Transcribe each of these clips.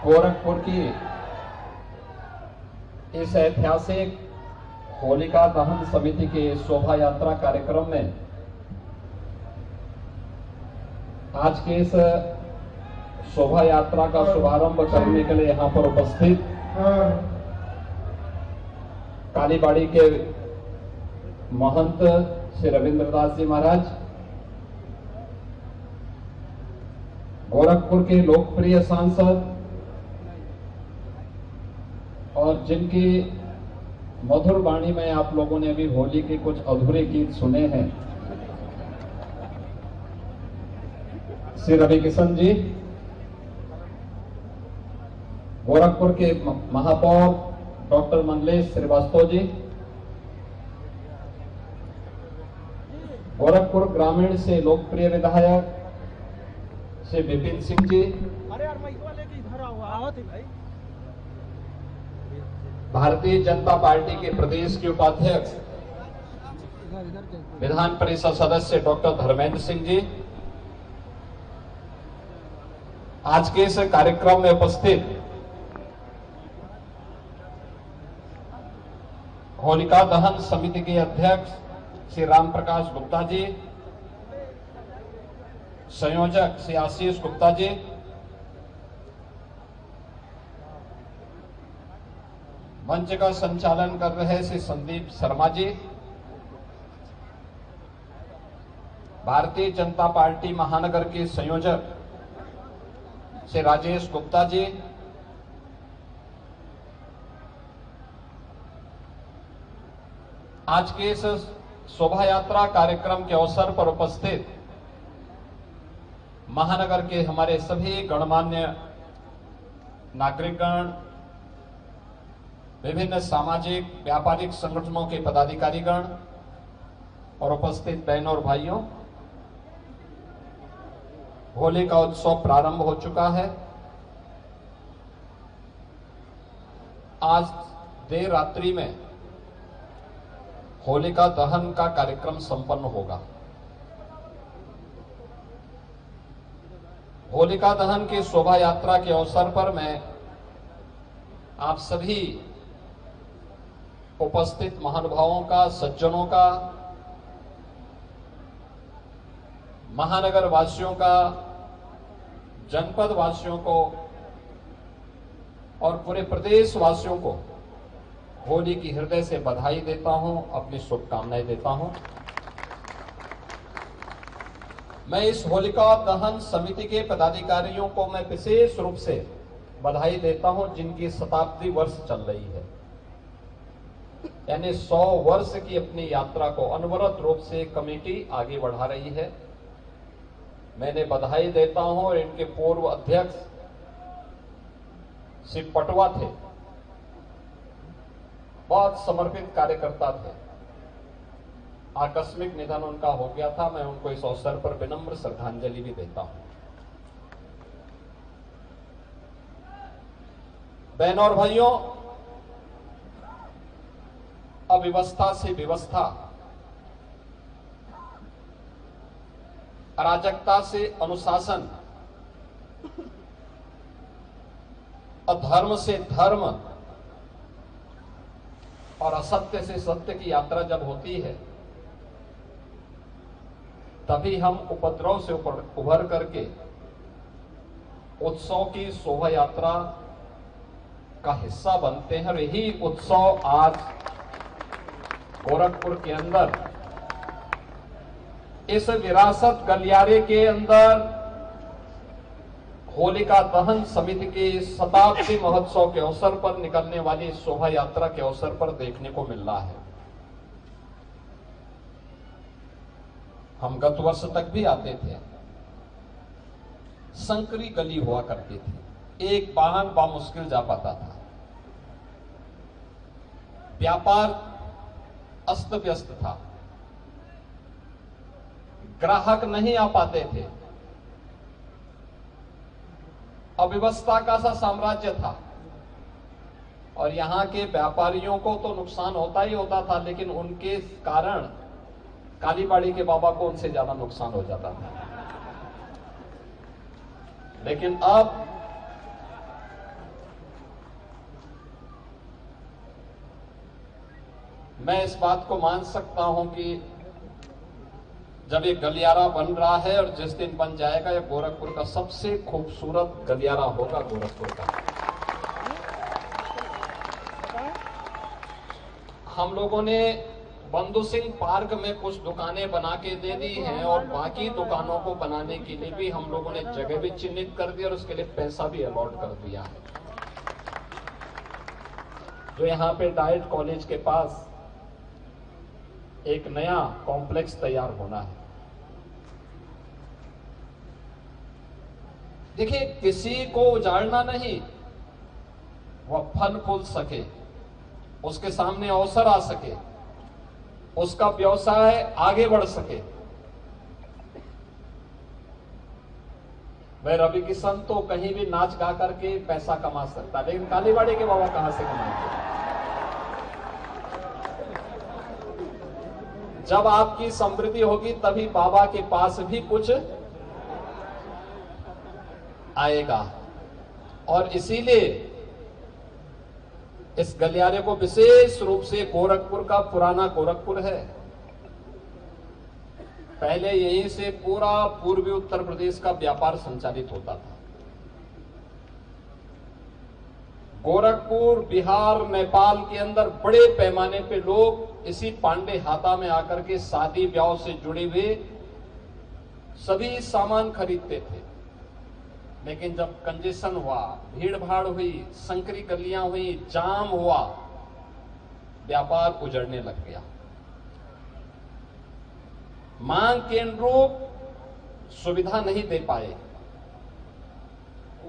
गोरखपुर की इस ऐतिहासिक होलिका दहन समिति के शोभा यात्रा कार्यक्रम में आज के इस शोभा यात्रा का शुभारंभ करने के लिए यहां पर उपस्थित कालीबाड़ी के महंत श्री रविंद्रदास जी महाराज, गोरखपुर के लोकप्रिय सांसद और जिनकी मधुर वाणी में आप लोगों ने अभी होली के कुछ अधूरे गीत सुने हैं, श्री रवि किशन जी, गोरखपुर के महापौर डॉक्टर मंगलेश श्रीवास्तव जी, गोरखपुर ग्रामीण से लोकप्रिय विधायक श्री विपिन सिंह जी, भारतीय जनता पार्टी के प्रदेश के उपाध्यक्ष विधान परिषद सदस्य डॉक्टर धर्मेंद्र सिंह जी, आज के इस कार्यक्रम में उपस्थित होलिका दहन समिति के अध्यक्ष श्री राम प्रकाश गुप्ता जी, संयोजक श्री आशीष गुप्ता जी, मंच का संचालन कर रहे श्री संदीप शर्मा जी, भारतीय जनता पार्टी महानगर के संयोजक श्री राजेश गुप्ता जी, आज के इस शोभा यात्रा कार्यक्रम के अवसर पर उपस्थित महानगर के हमारे सभी गणमान्य नागरिकगण, विभिन्न सामाजिक व्यापारिक संगठनों के पदाधिकारीगण और उपस्थित बहनों और भाइयों, होली का उत्सव प्रारंभ हो चुका है। आज देर रात्रि में होलिका दहन का कार्यक्रम संपन्न होगा। होलिका दहन की शोभा यात्रा के अवसर पर मैं आप सभी उपस्थित महानुभावों का, सज्जनों का, महानगर वासियों का, जनपद वासियों को और पूरे प्रदेश वासियों को होली की हृदय से बधाई देता हूं, अपनी शुभकामनाएं देता हूं। मैं इस होलिका दहन समिति के पदाधिकारियों को मैं विशेष रूप से बधाई देता हूं, जिनकी शताब्दी वर्ष चल रही है, यानी 100 वर्ष की अपनी यात्रा को अनवरत रूप से कमेटी आगे बढ़ा रही है। मैंने बधाई देता हूं। और इनके पूर्व अध्यक्ष श्री पटवा थे, बहुत समर्पित कार्यकर्ता थे, आकस्मिक निधन उनका हो गया था। मैं उनको इस अवसर पर विनम्र श्रद्धांजलि भी देता हूं। बहनों और भाइयों, अव्यवस्था से व्यवस्था, अराजकता से अनुशासन, अधर्म से धर्म और असत्य से सत्य की यात्रा जब होती है, तभी हम उपद्रव से उभर करके उत्सव की शोभा यात्रा का हिस्सा बनते हैं। और यही उत्सव आज गोरखपुर के अंदर इस विरासत गलियारे के अंदर होलिका दहन समिति के शताब्दी महोत्सव के अवसर पर निकलने वाली शोभा यात्रा के अवसर पर देखने को मिल रहा है। हम गत वर्ष तक भी आते थे, संकरी गली हुआ करती थी, एक वाहन बामुश्किल जा पाता था, व्यापार अस्त व्यस्त था, ग्राहक नहीं आ पाते थे, अव्यवस्था का सा साम्राज्य था। और यहां के व्यापारियों को तो नुकसान होता ही होता था, लेकिन उनके कारण कालीबाड़ी के बाबा को उनसे ज्यादा नुकसान हो जाता था। लेकिन अब मैं इस बात को मान सकता हूं कि जब ये गलियारा बन रहा है और जिस दिन बन जाएगा, ये गोरखपुर का सबसे खूबसूरत गलियारा होगा गोरखपुर का। हम लोगों ने बंधु सिंह पार्क में कुछ दुकानें बना के दे दी हैं और बाकी दुकानों को बनाने के लिए भी हम लोगों ने जगह भी चिन्हित कर दी और उसके लिए पैसा भी अलॉट कर दिया है। जो यहाँ पे डाइट कॉलेज के पास एक नया कॉम्प्लेक्स तैयार होना है। देखिए, किसी को उजाड़ना नहीं, वह फल फूल सके, उसके सामने अवसर आ सके, उसका व्यवसाय आगे बढ़ सके। भाई रवि किशन तो कहीं भी नाच गा करके पैसा कमा सकता, लेकिन कालीबाड़ी के बाबा कहां से कमाएंगे? जब आपकी समृद्धि होगी तभी बाबा के पास भी कुछ आएगा। और इसीलिए इस गलियारे को विशेष रूप से गोरखपुर का पुराना गोरखपुर है। पहले यहीं से पूरा पूर्वी उत्तर प्रदेश का व्यापार संचालित होता था। गोरखपुर, बिहार, नेपाल के अंदर बड़े पैमाने पे लोग इसी पांडे हाता में आकर के शादी ब्याह से जुड़े हुए सभी सामान खरीदते थे। लेकिन जब कंजेशन हुआ, भीड़ भाड़ हुई, संकरी गलियां हुई, जाम हुआ, व्यापार उजड़ने लग गया। मांग के अनुरूप सुविधा नहीं दे पाए।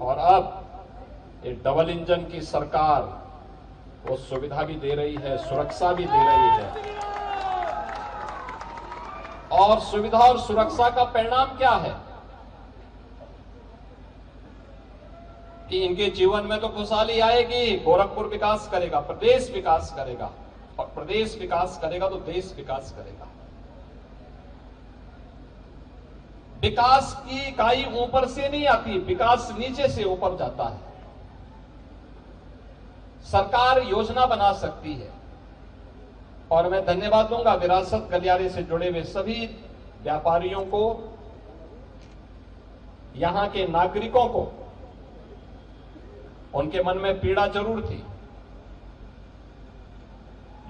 और अब ये डबल इंजन की सरकार वो सुविधा भी दे रही है, सुरक्षा भी दे रही है। और सुविधा और सुरक्षा का परिणाम क्या है कि इनके जीवन में तो खुशहाली आएगी, गोरखपुर विकास करेगा, प्रदेश विकास करेगा, और प्रदेश विकास करेगा तो देश विकास करेगा। विकास की इकाई ऊपर से नहीं आती, विकास नीचे से ऊपर जाता है। सरकार योजना बना सकती है। और मैं धन्यवाद दूंगा विरासत गलियारे से जुड़े हुए सभी व्यापारियों को, यहां के नागरिकों को। उनके मन में पीड़ा जरूर थी,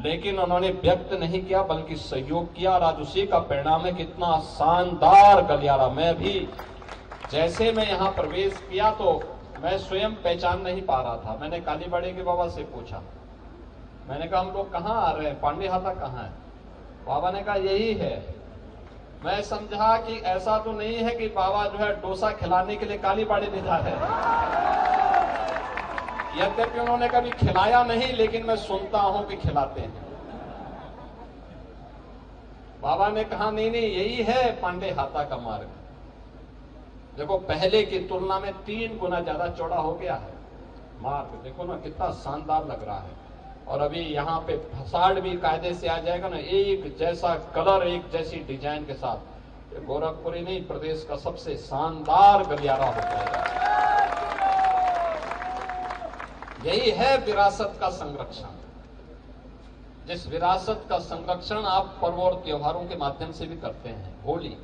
लेकिन उन्होंने व्यक्त नहीं किया बल्कि सहयोग किया। और आज उसी का परिणाम है कितना शानदार गलियारा। मैं भी जैसे मैं यहां प्रवेश किया तो मैं स्वयं पहचान नहीं पा रहा था। मैंने कालीबाड़ी के बाबा से पूछा, मैंने कहा हम लोग कहां आ रहे हैं, पांडे हाता कहां है? बाबा ने कहा यही है। मैं समझा कि ऐसा तो नहीं है कि बाबा जो है डोसा खिलाने के लिए कालीबाड़ी ले जा रहे हैं। यद्यपि उन्होंने कभी खिलाया नहीं, लेकिन मैं सुनता हूं कि खिलाते हैं। बाबा ने कहा नहीं नहीं, यही है पांडे हाता का मार्ग। देखो, पहले की तुलना में 3 गुना ज्यादा चौड़ा हो गया है मार्ग। देखो ना कितना शानदार लग रहा है। और अभी यहाँ पे फसाड भी कायदे से आ जाएगा ना, एक जैसा कलर, एक जैसी डिजाइन के साथ। गोरखपुर ही नहीं, प्रदेश का सबसे शानदार गलियारा हो जाएगा। यही है विरासत का संरक्षण। जिस विरासत का संरक्षण आप पर्व और त्योहारों के माध्यम से भी करते हैं। होली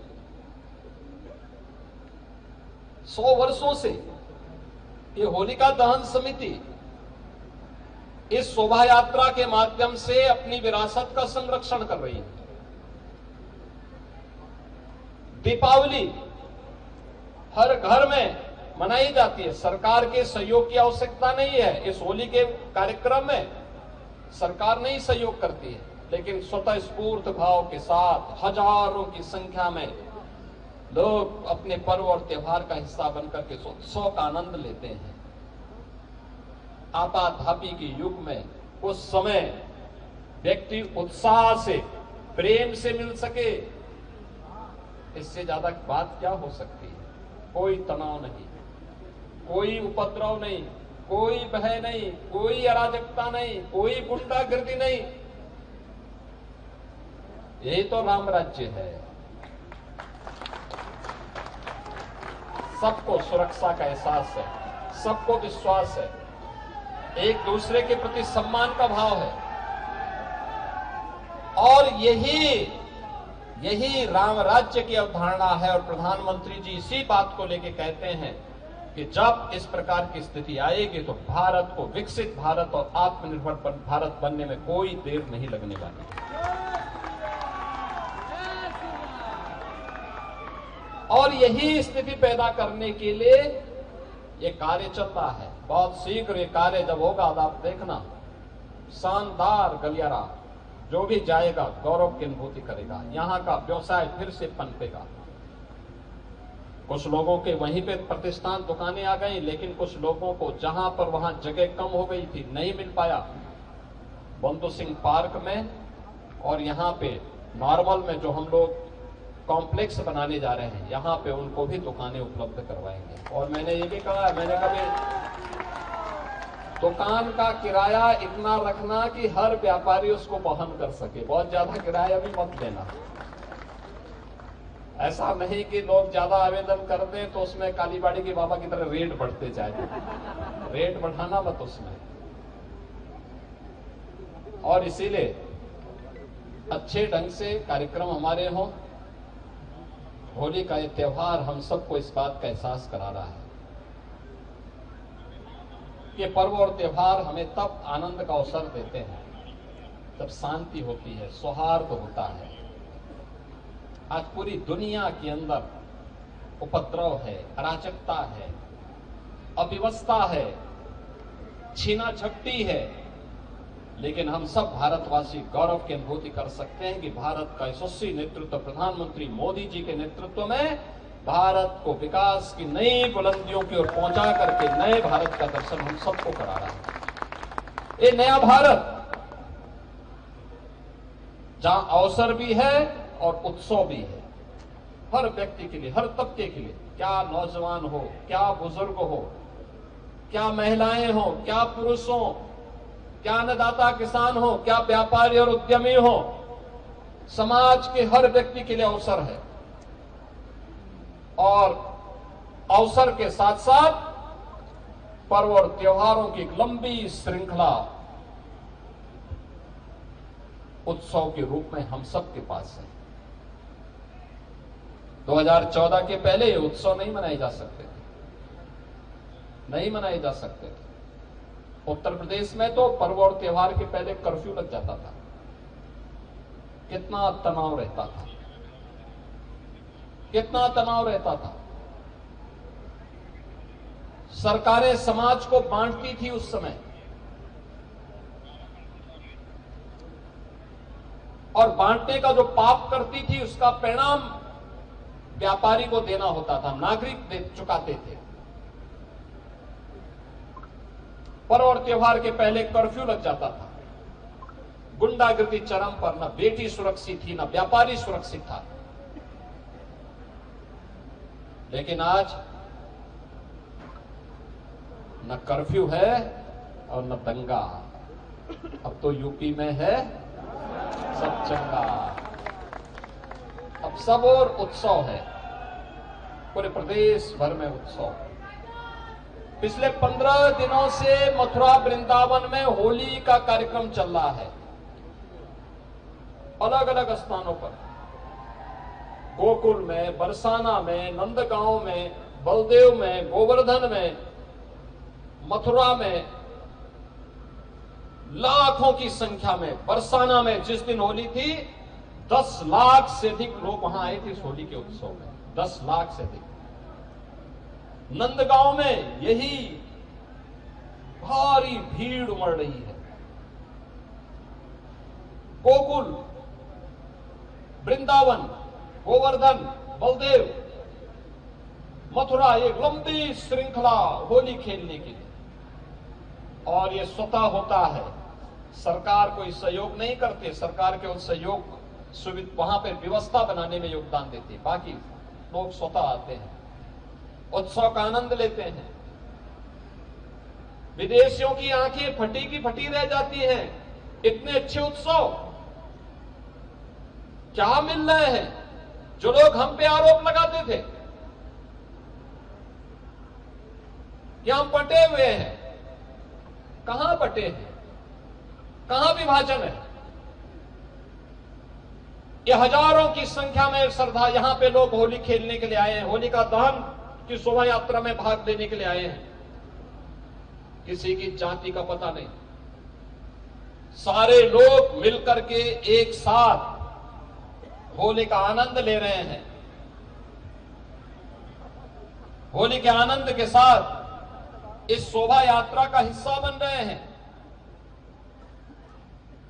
100 वर्षों से ये होलिका दहन समिति इस शोभा यात्रा के माध्यम से अपनी विरासत का संरक्षण कर रही है। दीपावली हर घर में मनाई जाती है। सरकार के सहयोग की आवश्यकता नहीं है। इस होली के कार्यक्रम में सरकार नहीं सहयोग करती है, लेकिन स्वतः स्फूर्त भाव के साथ हजारों की संख्या में लोग अपने पर्व और त्योहार का हिस्सा बनकर के उत्सव का आनंद लेते हैं। आपाधापी के युग में उस समय व्यक्ति उत्साह से, प्रेम से मिल सके, इससे ज्यादा बात क्या हो सकती है? कोई तनाव नहीं, कोई उपद्रव नहीं, कोई भय नहीं, कोई अराजकता नहीं, कोई गुंडागर्दी नहीं। यही तो राम राज्य है। सबको सुरक्षा का एहसास है, सबको विश्वास है, एक दूसरे के प्रति सम्मान का भाव है। और यही राम राज्य की अवधारणा है। और प्रधानमंत्री जी इसी बात को लेकर कहते हैं कि जब इस प्रकार की स्थिति आएगी तो भारत को विकसित भारत और आत्मनिर्भर भारत बनने में कोई देर नहीं लगने वाली। और यही स्थिति पैदा करने के लिए ये कार्य चल रहा है। बहुत शीघ्र ये कार्य जब होगा तो आप देखना, शानदार गलियारा जो भी जाएगा गौरव की अनुभूति करेगा। यहां का व्यवसाय फिर से पनपेगा। कुछ लोगों के वहीं पे प्रतिष्ठान दुकानें आ गई, लेकिन कुछ लोगों को जहां पर वहां जगह कम हो गई थी, नहीं मिल पाया, बंधु सिंह पार्क में और यहां पे नॉर्मल में जो हम लोग कॉम्प्लेक्स बनाने जा रहे हैं, यहां पे उनको भी दुकानें उपलब्ध करवाएंगे। और मैंने ये भी कहा, मैंने कभी दुकान का किराया इतना रखना कि हर व्यापारी उसको वहन कर सके, बहुत ज्यादा किराया भी मत देना। ऐसा नहीं कि लोग ज्यादा आवेदन कर दें तो उसमें कालीबाड़ी के बाबा की तरह रेट बढ़ते जाए, रेट बढ़ाना मत उसमें। और इसीलिए अच्छे ढंग से कार्यक्रम हमारे हों। होली का ये त्योहार हम सबको इस बात का एहसास करा रहा है कि पर्व और त्योहार हमें तब आनंद का अवसर देते हैं जब शांति होती है, सौहार्द होता है। आज पूरी दुनिया के अंदर उपद्रव है, अराजकता है, अव्यवस्था है, छीना झपटी है, लेकिन हम सब भारतवासी गौरव की अनुभूति कर सकते हैं कि भारत का यशस्वी नेतृत्व प्रधानमंत्री मोदी जी के नेतृत्व में भारत को विकास की नई बुलंदियों की ओर पहुंचा करके नए भारत का दर्शन हम सबको करा रहा है। ये नया भारत जहां अवसर भी है और उत्सव भी है, हर व्यक्ति के लिए, हर तबके के लिए, क्या नौजवान हो, क्या बुजुर्ग हो, क्या महिलाएं हो, क्या पुरुष हो, क्या अन्नदाता किसान हो, क्या व्यापारी और उद्यमी हो, समाज के हर व्यक्ति के लिए अवसर है। और अवसर के साथ साथ पर्व और त्योहारों की एक लंबी श्रृंखला उत्सव के रूप में हम सब के पास है। 2014 के पहले ये उत्सव नहीं मनाए जा सकते थे, नहीं मनाए जा सकते थे। उत्तर प्रदेश में तो पर्व और त्योहार के पहले कर्फ्यू लग जाता था। कितना तनाव रहता था, कितना तनाव रहता था। सरकारें समाज को बांटती थी उस समय, और बांटने का जो पाप करती थी उसका परिणाम व्यापारी को देना होता था, नागरिक दे चुकाते थे। पर्व और त्योहार के पहले कर्फ्यू लग जाता था, गुंडागर्दी चरम पर, न बेटी सुरक्षित थी, न व्यापारी सुरक्षित था। लेकिन आज न कर्फ्यू है और न दंगा, अब तो यूपी में है सब चंगा। अब सब और उत्सव है, पूरे प्रदेश भर में उत्सव। पिछले 15 दिनों से मथुरा वृंदावन में होली का कार्यक्रम चल रहा है, अलग अलग स्थानों पर, गोकुल में, बरसाना में, नंदगांव में, बलदेव में, गोवर्धन में, मथुरा में, लाखों की संख्या में। बरसाना में जिस दिन होली थी 10 लाख से अधिक लोग वहां आए थे इस होली के उत्सव में, 10 लाख से अधिक। नंदगांव में यही भारी भीड़ उमड़ रही है। गोकुल, वृंदावन, गोवर्धन, बलदेव, मथुरा, एक लंबी श्रृंखला होली खेलने के लिए। और ये स्वतः होता है, सरकार कोई सहयोग नहीं करते, सरकार केवल सहयोग सुविधा वहां पर व्यवस्था बनाने में योगदान देती है, बाकी लोग स्वतः आते हैं, उत्सव का आनंद लेते हैं। विदेशियों की आंखें फटी की फटी रह जाती हैं, इतने अच्छे उत्सव क्या मिल रहे हैं। जो लोग हम पे आरोप लगाते थे कि हम बटे हुए हैं, कहां बटे हैं, कहां विभाजन है। ये हजारों की संख्या में श्रद्धा यहां पे लोग होली खेलने के लिए आए हैं, होलिका दहन की शोभा यात्रा में भाग लेने के लिए आए हैं। किसी की जाति का पता नहीं, सारे लोग मिलकर के एक साथ होली का आनंद ले रहे हैं। होली के आनंद के साथ इस शोभा यात्रा का हिस्सा बन रहे हैं।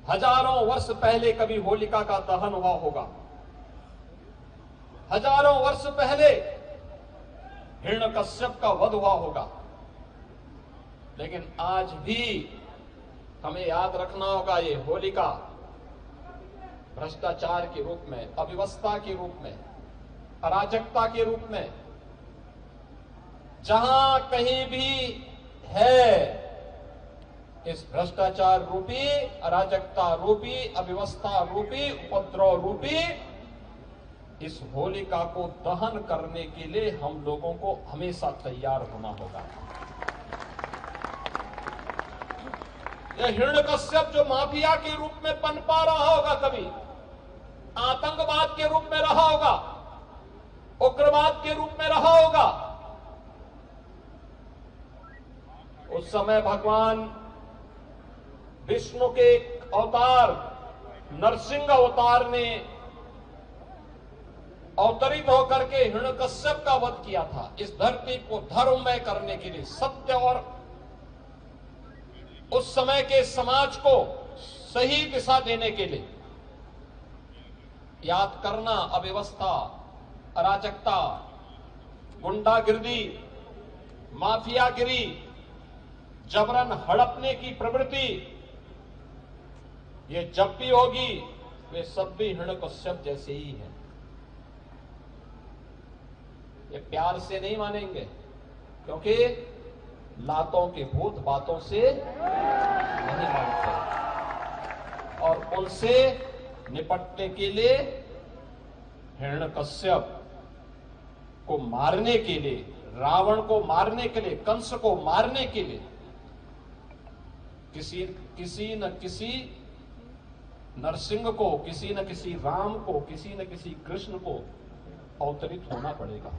हजारों वर्ष पहले कभी होलिका का दहन हुआ होगा, हजारों वर्ष पहले हिरण्यकश्यप का वध हुआ होगा, लेकिन आज भी हमें याद रखना होगा ये होलिका भ्रष्टाचार के रूप में, अव्यवस्था के रूप में, अराजकता के रूप में, जहां कहीं भी है इस भ्रष्टाचार रूपी, अराजकता रूपी, अव्यवस्था रूपी, उपद्रव रूपी इस होलिका को दहन करने के लिए हम लोगों को हमेशा तैयार होना होगा। यह हिरण्यकश्यप जो माफिया के रूप में पनपा रहा होगा, कभी आतंकवाद के रूप में रहा होगा, उग्रवाद के रूप में रहा होगा, उस समय भगवान विष्णु के अवतार नरसिंह अवतार ने अवतरित होकर के हिरण्यकश्यप का वध किया था, इस धरती को धर्ममय करने के लिए, सत्य और उस समय के समाज को सही दिशा देने के लिए। याद करना, अव्यवस्था, अराजकता, गुंडागिर्दी, माफियागिरी, जबरन हड़पने की प्रवृत्ति, ये जब भी होगी वे सब भी हिरण्यकश्यप जैसे ही हैं। ये प्यार से नहीं मानेंगे, क्योंकि लातों के भूत बातों से नहीं मानते, और उनसे निपटने के लिए हिरण्यकश्यप को मारने के लिए, रावण को मारने के लिए, कंस को मारने के लिए किसी न किसी नरसिंह को, किसी न किसी राम को, किसी न किसी कृष्ण को अवतरित होना पड़ेगा,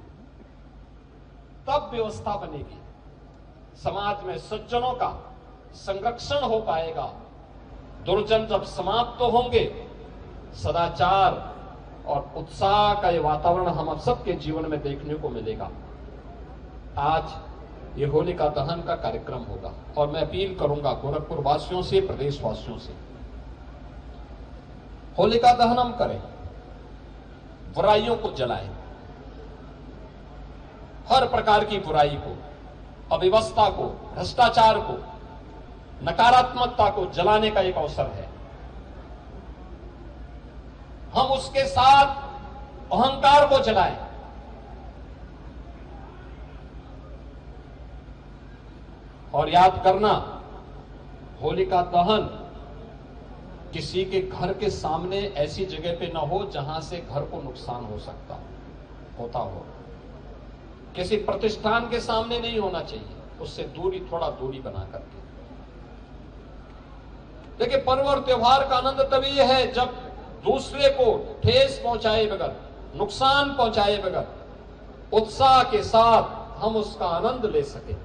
तब व्यवस्था बनेगी, समाज में सज्जनों का संरक्षण हो पाएगा। दुर्जन जब समाप्त तो होंगे, सदाचार और उत्साह का ये वातावरण हम सबके जीवन में देखने को मिलेगा। आज ये होलिका दहन का कार्यक्रम होगा और मैं अपील करूंगा गोरखपुर वासियों से, प्रदेशवासियों से, होलिका दहन हम करें, बुराइयों को जलाएं, हर प्रकार की बुराई को, अव्यवस्था को, भ्रष्टाचार को, नकारात्मकता को जलाने का एक अवसर है। हम उसके साथ अहंकार को जलाएं, और याद करना, होलिका दहन किसी के घर के सामने ऐसी जगह पे न हो जहां से घर को नुकसान हो सकता होता हो, किसी प्रतिष्ठान के सामने नहीं होना चाहिए, उससे दूरी, थोड़ा दूरी बना करके। देखिए, पर्व और त्योहार का आनंद तभी है जब दूसरे को ठेस पहुंचाए बगैर, नुकसान पहुंचाए बगैर, उत्साह के साथ हम उसका आनंद ले सके।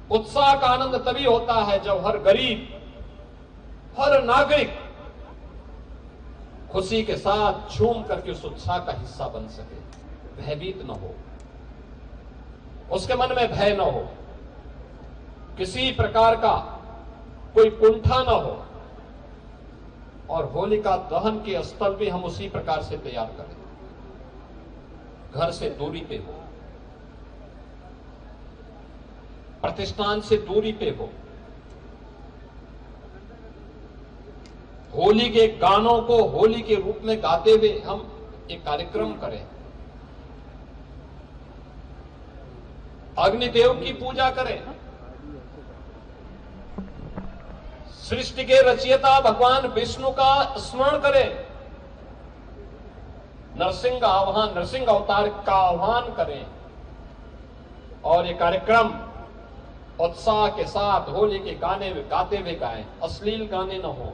उत्साह का आनंद तभी होता है जब हर गरीब, हर नागरिक खुशी के साथ झूम करके उस उत्साह का हिस्सा बन सके, भयभीत न हो, उसके मन में भय न हो, किसी प्रकार का कोई कुंठा न हो, और होलिका दहन के स्थल भी हम उसी प्रकार से तैयार करें, घर से दूरी पे हो, प्रतिष्ठान से दूरी पे हो, होली के गानों को होली के रूप में गाते हुए हम एक कार्यक्रम करें, अग्निदेव की पूजा करें, सृष्टि के रचयिता भगवान विष्णु का स्मरण करें, नरसिंह अवतार का आह्वान करें, और ये कार्यक्रम उत्साह के साथ होली के गाने गाते हुए गाएं, अश्लील गाने न हो,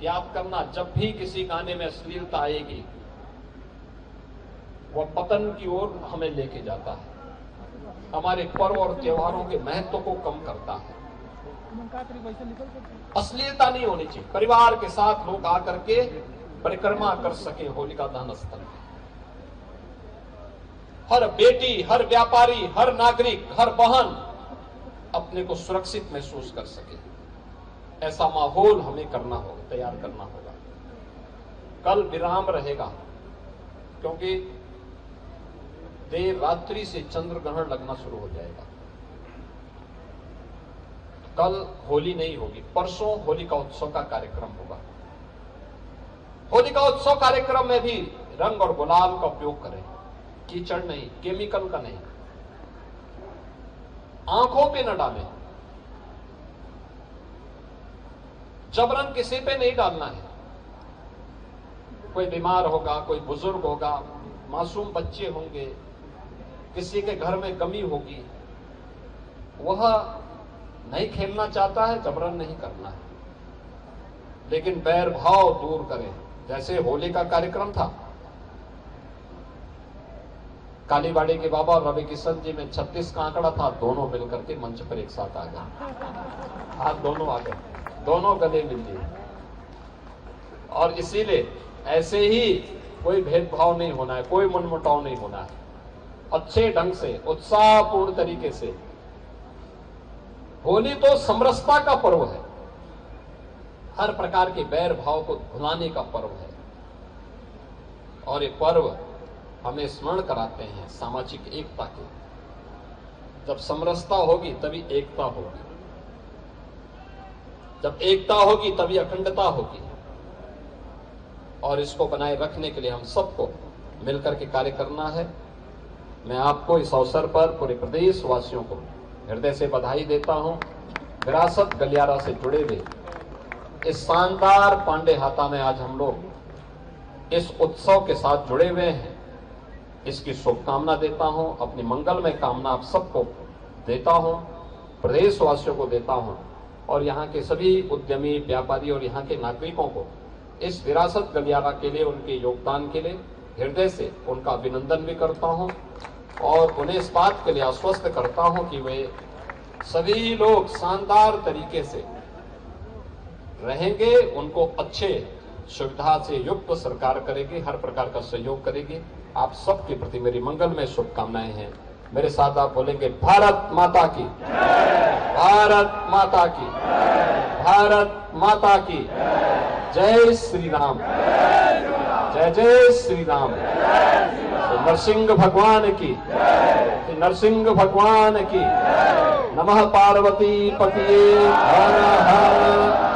याद करना, जब भी किसी गाने में अश्लीलता आएगी वह पतन की ओर हमें लेके जाता है, हमारे पर्व और त्योहारों के महत्व को कम करता है। अश्लीलता नहीं होनी चाहिए। परिवार के साथ लोग आकर के परिक्रमा कर सके होलिका दहन स्थल में। हर बेटी, हर व्यापारी, हर नागरिक, हर बहन अपने को सुरक्षित महसूस कर सके, ऐसा माहौल हमें करना होगा, तैयार करना होगा। कल विराम रहेगा क्योंकि देर रात्रि से चंद्र ग्रहण लगना शुरू हो जाएगा। कल होली नहीं होगी, परसों होलिका उत्सव का कार्यक्रम होगा। होलिका उत्सव कार्यक्रम में भी रंग और गुलाल का उपयोग करें, कीचड़ नहीं, केमिकल का नहीं, आंखों पे न डालें, जबरन किसी पे नहीं डालना है। कोई बीमार होगा, कोई बुजुर्ग होगा, मासूम बच्चे होंगे, किसी के घर में कमी होगी, वह नहीं खेलना चाहता है, जबरन नहीं करना है, लेकिन बैर भाव दूर करें। जैसे होली का कार्यक्रम था, कालीबाड़ी के बाबा और रवि किशन जी में 36 का आंकड़ा था, दोनों मिलकर के मंच पर एक साथ आ गए, आज दोनों आ गए, दोनों गले मिल लिए। और इसीलिए ऐसे ही कोई भेदभाव नहीं होना है, कोई मनमुटाव नहीं होना है, अच्छे ढंग से उत्साहपूर्ण तरीके से। होली तो समरसता का पर्व है, हर प्रकार के बैर भाव को भुलाने का पर्व है, और ये पर्व हमें स्मरण कराते हैं सामाजिक एकता के। जब समरसता होगी तभी एकता होगी, जब एकता होगी तभी अखंडता होगी, और इसको बनाए रखने के लिए हम सबको मिलकर के कार्य करना है। मैं आपको इस अवसर पर पूरे प्रदेश वासियों को हृदय से बधाई देता हूं। विरासत गलियारा से जुड़े हुए इस शानदार पांडे हाता में आज हम लोग इस उत्सव के साथ जुड़े हुए हैं, इसकी शुभकामना देता हूं, अपनी मंगलमय कामना आप सबको देता हूं, प्रदेश वासियों को देता हूं, और यहाँ के सभी उद्यमी, व्यापारी और यहाँ के नागरिकों को इस विरासत गलियारा के लिए, उनके योगदान के लिए हृदय से उनका अभिनंदन भी करता हूं, और उन्हें इस बात के लिए आश्वस्त करता हूं कि वे सभी लोग शानदार तरीके से रहेंगे, उनको अच्छे सुविधा से युक्त सरकार करेगी, हर प्रकार का सहयोग करेगी। आप सबके प्रति मेरी मंगलमय शुभकामनाएं हैं। मेरे साथ आप बोलेंगे, भारत माता की, भारत माता की, भारत माता की जय श्री राम, जय जय श्री राम। नरसिंह भगवान की, नरसिंह भगवान की। नमः पार्वती पतिये हर हर